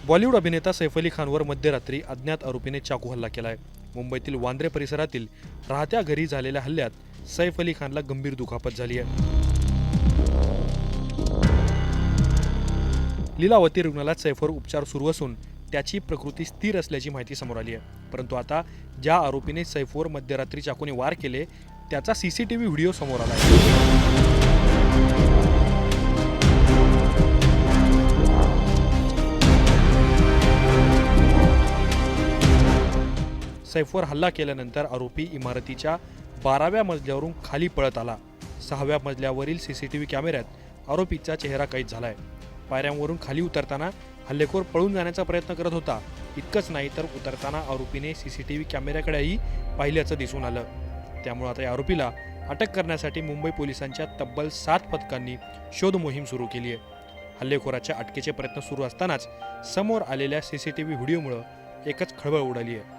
बॉलिवूड अभिनेता सैफ अली खानवर मध्यरात्री अज्ञात आरोपीने चाकू हल्ला केलाय। मुंबईतील वांद्रे परिसरातील राहत्या घरी झालेल्या हल्ल्यात सैफ अली खानला गंभीर दुखापत झाली आहे। लीलावती रुग्णालयात सैफवर उपचार सुरू असून त्याची प्रकृती स्थिर असल्याची माहिती समोर आली आहे। परंतु आता ज्या आरोपीने सैफवर मध्यरात्री चाकूने वार केले त्याचा सीसीटीव्ही व्हिडिओ समोर आला आहे। सैफवर हल्ला केल्यानंतर आरोपी इमारतीच्या 12व्या मजल्यावरून खाली पळत आला। 6व्या मजल्यावरील सीसीटीव्ही कॅमेऱ्यात आरोपीचा चेहरा कैद झालाय। पायऱ्यांवरून खाली उतरताना हल्लेखोर पळून जाण्याचा प्रयत्न करत होता। इतकंच नाही तर उतरताना आरोपीने सीसीटीव्ही कॅमेऱ्याकडेही पाहिल्याचं दिसून आलं। त्यामुळे आता या आरोपीला अटक करण्यासाठी मुंबई पोलिसांच्या तब्बल 7 पथकांनी शोध मोहीम सुरू केली आहे। हल्लेखोराच्या अटकेचे प्रयत्न सुरू असतानाच समोर आलेल्या सीसीटीव्ही व्हिडिओमुळे एकच खळबळ उडाली आहे।